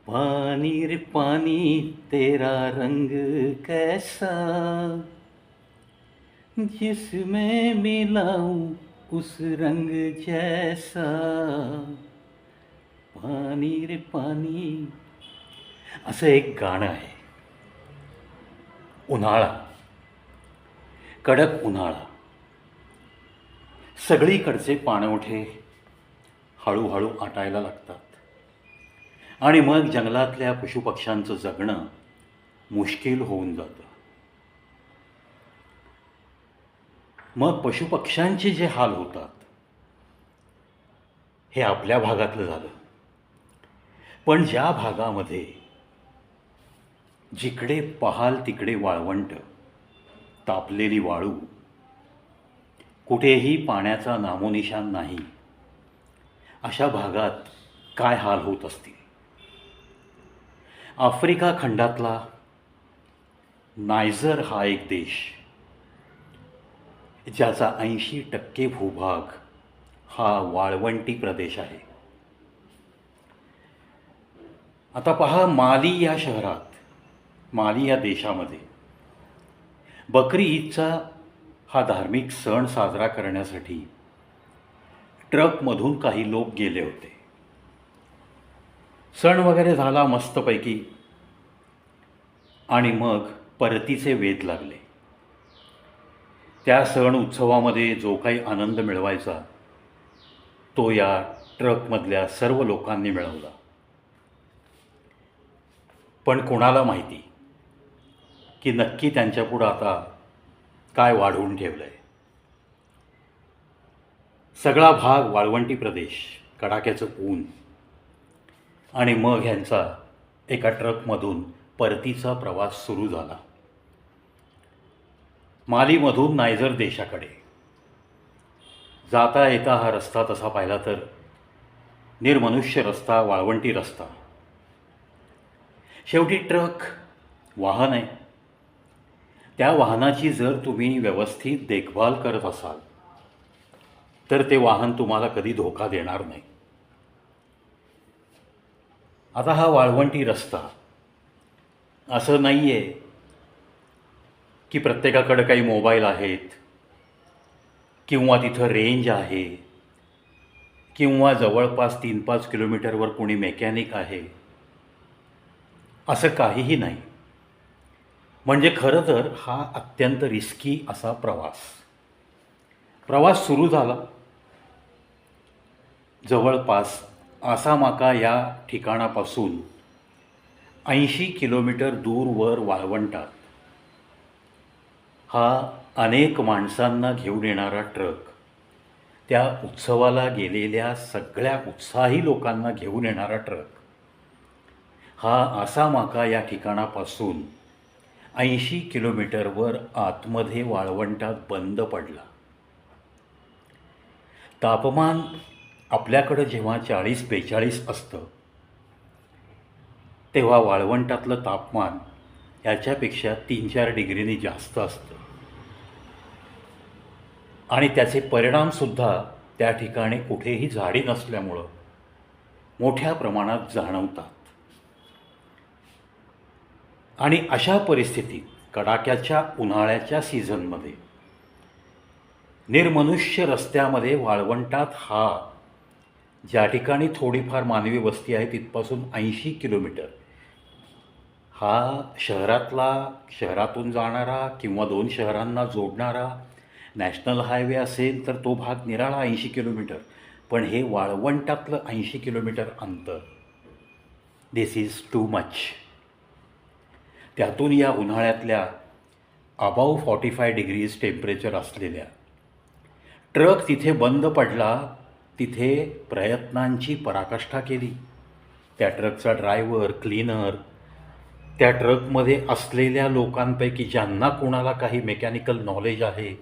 पानी रे पानी तेरा रंग कैसा, जिसमें मिलाऊं उस रंग जैसा। पानी रे पानी असं एक गाणं आहे. उन्हाळा, कडक उन्हाळा, सगळीकडचे पाणवठे हळूहळू आटायला लागतात आणि मग जंगलातल्या पशुपक्ष्यांचं जगणं मुश्किल होऊन जातं. मग पशुपक्ष्यांचे जे हाल होतात हे आपल्या भागातलं झालं. पण ज्या भागामध्ये जिकडे पाहाल तिकडे वाळवंट, तापलेली वाळू, कुठेही पाण्याचा नामोनिशाण नाही, अशा भागात काय हाल होत असतील. आफ्रिका खंडातला नायजर हा एक देश, ज्याचा 80% भूभाग हा वाळवंटी प्रदेश आहे. आता पहा, माली या शहरात, माली या देशामध्ये बकरी ईदचा हा धार्मिक सण साजरा करण्यासाठी ट्रकमधून काही लोक गेले होते. सण वगैरे झाला मस्तपैकी आणि मग परतीचे वेध लागले. त्या सण उत्सवामध्ये जो काही आनंद मिळवायचा तो या ट्रकमधल्या सर्व लोकांनी मिळवला. पण कोणाला माहिती की नक्की त्यांच्यापुढं आता काय वाढवून ठेवलं आहे. सगळा भाग वाळवंटी प्रदेश, कडाक्याचं ऊन, आणि मग ह्यांचा एका ट्रकमधून परतीचा प्रवास सुरू झाला. मालीमधून नायजर देशाकडे जाता येता हा रस्ता तसा पाहिला तर निर्मनुष्य रस्ता, वाळवंटी रस्ता. शेवटी ट्रक वाहन आहे. त्या वाहनाची जर तुम्ही व्यवस्थित देखभाल करत असाल तर ते वाहन तुम्हाला कधी धोका देणार नाही. आता हा वाळवंटी रस्ता असं नाही आहे की प्रत्येकाकडे काही मोबाईल आहेत किंवा तिथं रेंज आहे किंवा जवळपास 3-5 किलोमीटरवर कोणी मेकॅनिक आहे. असं काहीही नाही. म्हणजे खरं तर हा अत्यंत रिस्की असा प्रवास सुरू झाला. जवळपास आसामाका या ठिकाणापासून 80 किलोमीटर दूरवर वाळवंटात हा अनेक माणसांना घेऊन येणारा ट्रक, त्या उत्सवाला गेलेल्या सगळ्या उत्साही लोकांना घेऊन येणारा ट्रक, हा आसामाका या ठिकाणापासून 80 किलोमीटरवर आतमध्ये वाळवंटात बंद पडला. तापमान आपल्याकडं जेव्हा 40-42 असतं तेव्हा वाळवंटातलं तापमान याच्यापेक्षा 3-4 डिग्रीनी जास्त असतं आणि त्याचे परिणामसुद्धा त्या ठिकाणी कुठेही झाडी नसल्यामुळं मोठ्या प्रमाणात जाणवतात. आणि अशा परिस्थितीत कडाक्याच्या उन्हाळ्याच्या सीझनमध्ये निर्मनुष्य रस्त्यामध्ये वाळवंटात हा, ज्या ठिकाणी थोडीफार मानवी वस्ती आहे तिथपासून 80 किलोमीटर, हा शहरातून जाणारा किंवा 2 शहरांना जोडणारा नॅशनल हायवे असेल तर तो भाग निराळा 80 किलोमीटर. पण हे वाळवंटातलं 80 किलोमीटर अंतर, दिस इज टू मच. त्यातून या उन्हाळ्यातल्या अबाव 45 डिग्रीज टेम्परेचर असलेल्या ट्रक तिथे बंद पडला. तिथे प्रयत्नांची पराकाष्ठा केली. त्या ट्रकचा ड्रायव्हर, क्लीनर, त्या ट्रकमध्ये असलेल्या लोकांपैकी ज्यांना कोणाला काही मेकॅनिकल नॉलेज आहे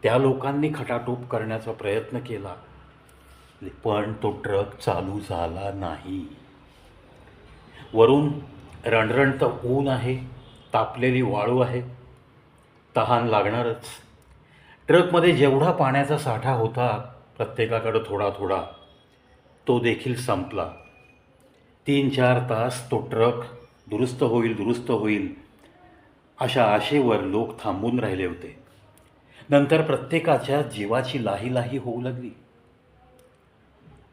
त्या लोकांनी खटाटोप करण्याचा प्रयत्न केला, पण तो ट्रक चालू झाला नाही. वरून रणरणतं ऊन आहे, तापलेली वाळू आहे, तहान लागणारच. ट्रकमध्ये जेवढा पाण्याचा साठा होता प्रत्येकाकडं थोडा थोडा, तो देखील संपला. 3-4 तास तो ट्रक दुरुस्त होईल अशा आशेवर लोक थांबून राहिले होते. नंतर प्रत्येकाच्या जीवाची लाही होऊ लागली.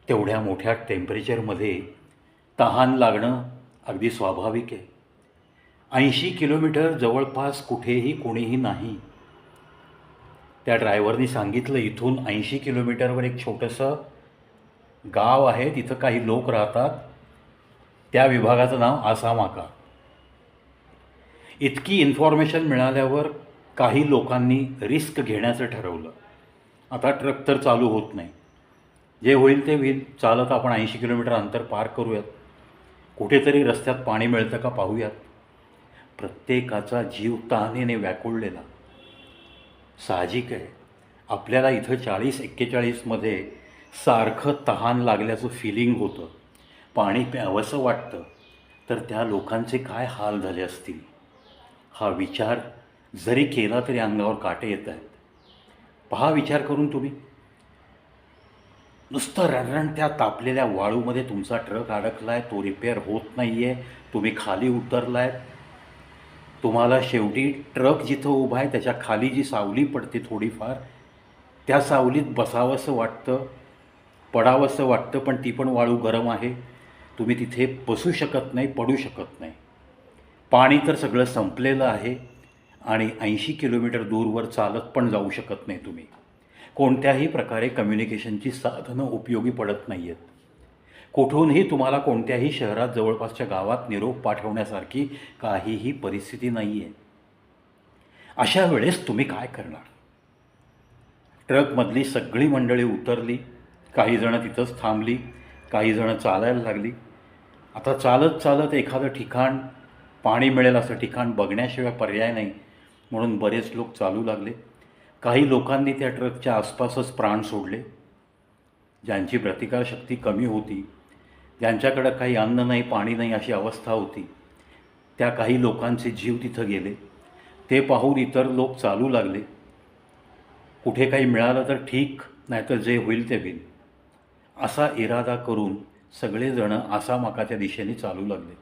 तेवढ्या मोठ्या टेम्परेचरमध्ये तहान लागणं अगदी स्वाभाविक आहे. 80 किलोमीटर जवळपास कुठेही कोणीही नाही. त्या ड्रायव्हरनी सांगितलं इथून 80 किलोमीटरवर एक छोटंसं गाव आहे, तिथं काही लोक राहतात, त्या विभागाचं नाव आसामाका. इतकी इन्फॉर्मेशन मिळाल्यावर काही लोकांनी रिस्क घेण्याचं ठरवलं. आता ट्रक तर चालू होत नाही, जे होईल ते होईल, चालत आपण 80 किलोमीटर अंतर पार करूयात, कुठेतरी रस्त्यात पाणी मिळतं का पाहूयात. प्रत्येकाचा जीव तहानेने व्याकुळलेला. साहजिक आहे, आपल्याला इथं 40-41मध्ये सारखं तहान लागल्याचं फिलिंग होतं, पाणी प्यावंसं वाटतं, तर त्या लोकांचे काय हाल झाले असतील हा विचार जरी केला तरी अंगावर काटे येत आहेत. पहा विचार करून तुम्ही, नुसतं रणरणत्या तापलेल्या वाळूमध्ये तुमचा ट्रक अडकला आहे, तो रिपेअर होत नाही आहे, तुम्ही खाली उतरला आहे, तुम्हाला शेवटी ट्रक जिथं उभा आहे त्याच्या खाली जी सावली पडते थोडीफार, त्या सावलीत बसावंसं वाटतं, पडावंसं वाटतं, पण ती पण वाळू गरम आहे, तुम्ही तिथे बसू शकत नाही, पडू शकत नाही. पाणी तर सगळं संपलेलं आहे आणि 80 किलोमीटर दूरवर चालत पण जाऊ शकत नाही तुम्ही. कोणत्याही प्रकारे कम्युनिकेशनची साधनं उपयोगी पडत नाही आहेत. कुठूनही तुम्हाला कोणत्याही शहरात जवळपासच्या गावात निरोप पाठवण्यासारखी काहीही परिस्थिती नाही आहे. अशा वेळेस तुम्ही काय करणार? ट्रकमधली सगळी मंडळी उतरली, काही जणं तिथंच थांबली, काही जणं चालायला लागली. आता चालत चालत एखादं ठिकाण, पाणी मिळेल असं ठिकाण बघण्याशिवाय पर्याय नाही, म्हणून बरेच लोक चालू लागले. काही लोकांनी त्या ट्रकच्या आसपासच प्राण सोडले. ज्यांची प्रतिकारशक्ती कमी होती, ज्यांच्याकडं काही अन्न नाही, पाणी नाही अशी अवस्था होती, त्या काही लोकांचे जीव तिथं गेले. ते पाहून इतर लोक चालू लागले. कुठे काही मिळालं तर ठीक, नाहीतर जे होईल ते होईल असा इरादा करून सगळेजणं आसामाकाच्या दिशेने चालू लागले.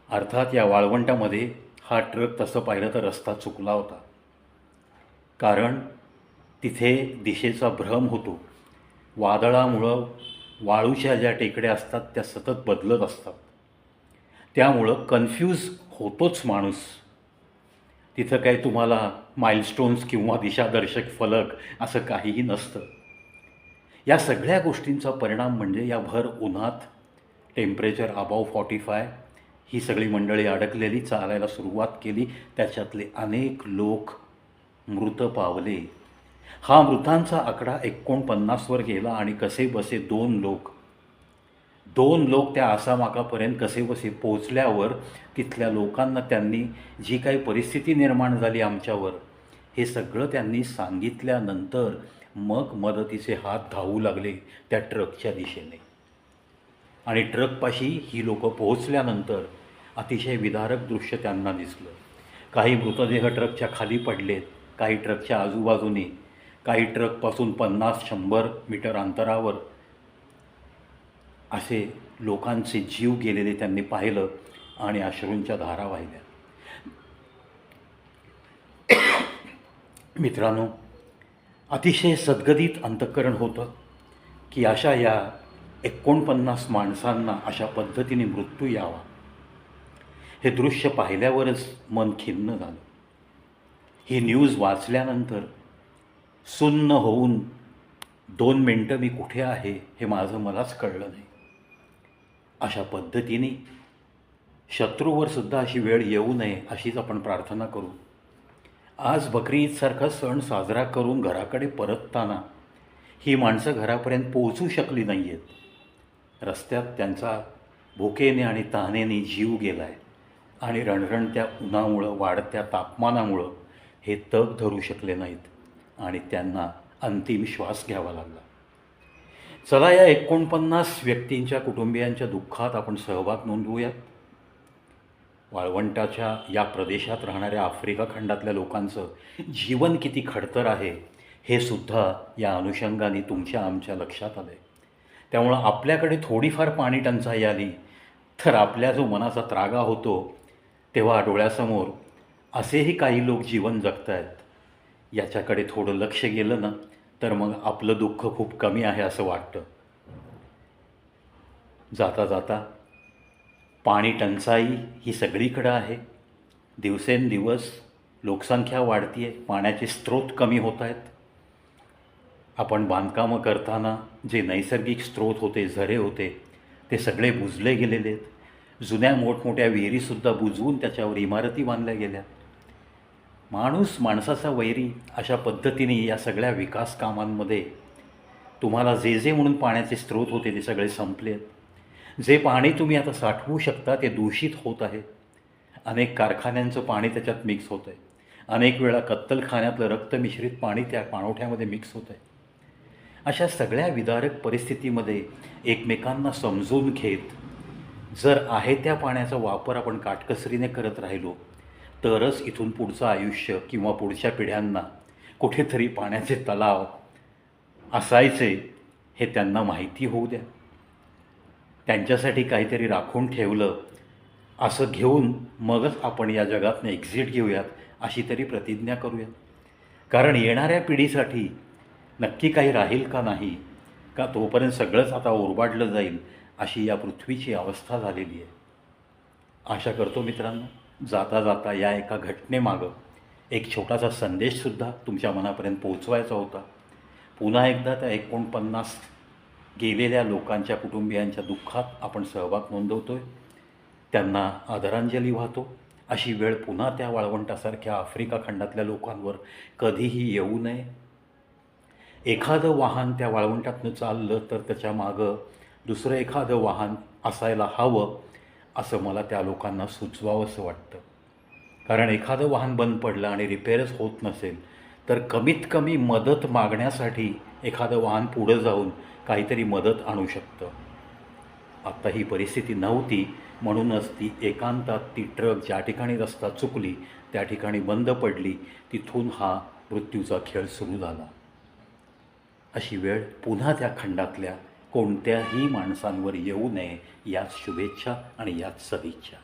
अर्थात या वाळवंटामध्ये हा ट्रक तसं पाहिलं तर रस्ता चुकला होता, कारण तिथे दिशेचा भ्रम होतो. वादळामुळं वाळूच्या ज्या टेकड्या असतात त्या सतत बदलत असतात, त्यामुळं कन्फ्यूज होतोच माणूस. तिथं काही तुम्हाला माइलस्टोन्स किंवा दिशादर्शक फलक असं काहीही नसतं. या सगळ्या गोष्टींचा परिणाम म्हणजे या भर उन्हात टेम्परेचर अबाव 45, ही सगळी मंडळी अडकलेली, चालायला सुरुवात केली. त्याच्यातले अनेक लोक मृत पावले. हा मृतांचा आकडा 49वर गेला आणि कसेबसे दोन लोक त्या आसामाकापर्यंत कसेबसे पोचल्यावर तिथल्या लोकांना त्यांनी जी काही परिस्थिती निर्माण झाली आमच्यावर, हे सगळं त्यांनी सांगितल्यानंतर मग मदतीचे हात धावू लागले त्या ट्रकच्या दिशेने. आणि ट्रकपाशी ही लोकं पोहोचल्यानंतर अतिशय विदारक दृश्य त्यांना दिसलं. काही मृतदेह ट्रकच्या खाली पडलेत, काही ट्रकच्या आजूबाजूने, काही ट्रकपासून 50-100 मीटर अंतरावर असे लोकांचे जीव गेलेले त्यांनी पाहिलं आणि अश्रूंच्या धारा वाहिल्या. मित्रांनो, अतिशय सद्गदित अंतःकरण होतं की अशा या 49 माणसांना अशा पद्धतीने मृत्यू यावा, हे दृश्य पाहिल्यावरच मन खिन्न झालं. ही न्यूज वाचल्यानंतर सुन्न होऊन 2 मिनटं मी कुठे आहे हे माझं मलाच कळलं नाही. अशा पद्धतीने शत्रूवरसुद्धा अशी वेळ येऊ नये अशीच आपण प्रार्थना करू. आज बकरी ईदसारखा सण साजरा करून घराकडे परतताना ही माणसं घरापर्यंत पोहोचू शकली नाही आहेत. रस्त्यात त्यांचा भुकेने आणि तहानेने जीव गेला आहे आणि रणरणत्या उन्हामुळं, वाढत्या तापमानामुळं हे तग धरू शकले नाहीत आणि त्यांना अंतिम श्वास घ्यावा लागला. चला, या 49 व्यक्तींच्या कुटुंबियांच्या दुःखात आपण सहभाग नोंदवूयात. वाळवंटाच्या या प्रदेशात राहणाऱ्या आफ्रिका खंडातल्या लोकांचं जीवन किती खडतर आहे हे सुद्धा या अनुषंगाने तुमच्या आमच्या लक्षात आलं आहे. त्यामुळं आपल्याकडे थोडीफार पाणी टंचाई आली तर आपल्या जो मनाचा त्रागा होतो तेव्हा डोळ्यासमोर असेही काही लोक जीवन जगत आहेत याच्याकडे थोडं लक्ष गेलं ना तर मग आपलं दुःख खूप कमी आहे असं वाटतं. जाता जाता पाणी टंचाई ही सगळीकडं आहे. दिवसेंदिवस लोकसंख्या वाढती आहे, पाण्याचे स्रोत कमी होत आहेत. आपण बांधकामं करताना जे नैसर्गिक स्रोत होते, झरे होते, ते सगळे बुजले गेलेले आहेत. जुन्या मोठमोठ्या विहिरीसुद्धा बुजवून त्याच्यावर इमारती बांधल्या गेल्या. माणूस माणसाचा वैरी अशा पद्धतीने या सगळ्या विकास कामांमध्ये तुम्हाला जे जे म्हणून पाण्याचे स्रोत होते ते सगळे संपले आहेत. जे पाणी तुम्ही आता साठवू शकता ते दूषित होत आहे. अनेक कारखान्यांचं पाणी त्याच्यात मिक्स होतं आहे. अनेक वेळा कत्तलखान्यातलं रक्तमिश्रित पाणी त्या पाणवठ्यामध्ये मिक्स होतं आहे. अशा सगळ्या विदारक परिस्थितीमध्ये एकमेकांना समजून घेत जर आहे त्या पाण्याचा वापर आपण काटकसरीने करत राहिलो तरच इथून पुढचं आयुष्य किंवा पुढच्या पिढ्यांना कुठेतरी पाण्याचे तलाव असायचे हे त्यांना माहिती होऊ द्या. त्यांच्यासाठी काहीतरी राखून ठेवलं असं घेऊन मगच आपण या जगातनं एक्झिट घेऊयात अशी तरी प्रतिज्ञा करूयात. कारण येणाऱ्या पिढीसाठी नक्की काही राहील का नाही, का तोपर्यंत सगळंच आता ओरबाडलं जाईल अशी या पृथ्वीची अवस्था झालेली आहे. आशा करतो मित्रांनो जाता जाता या एका घटनेमागं एक छोटासा संदेशसुद्धा तुमच्या मनापर्यंत पोहोचवायचा होता. पुन्हा एकदा त्या 49 गेलेल्या लोकांच्या कुटुंबियांच्या दुःखात आपण सहभाग नोंदवतो आहे. त्यांना आदरांजली वाहतो. अशी वेळ पुन्हा त्या वाळवंटासारख्या आफ्रिका खंडातल्या लोकांवर कधीही येऊ नये. एखादं वाहन त्या वाळवंटातनं चाललं तर त्याच्या मागं दुसरं एखादं वाहन असायला हवं असं मला त्या लोकांना सुचवावंसं वाटतं. कारण एखादं वाहन बंद पडलं आणि रिपेअरच होत नसेल तर कमीत कमी मदत मागण्यासाठी एखादं वाहन पुढं जाऊन काहीतरी मदत आणू शकतं. आत्ता ही परिस्थिती नव्हती म्हणूनच ती एकांतात ती ट्रक ज्या ठिकाणी रस्ता चुकली त्या ठिकाणी बंद पडली. तिथून हा मृत्यूचा खेळ सुरू झाला. अशी वेळ पुन्हा त्या खंडातल्या कोणत्याही माणसांवर येऊ नये याच शुभेच्छा आणि याच सदिच्छा.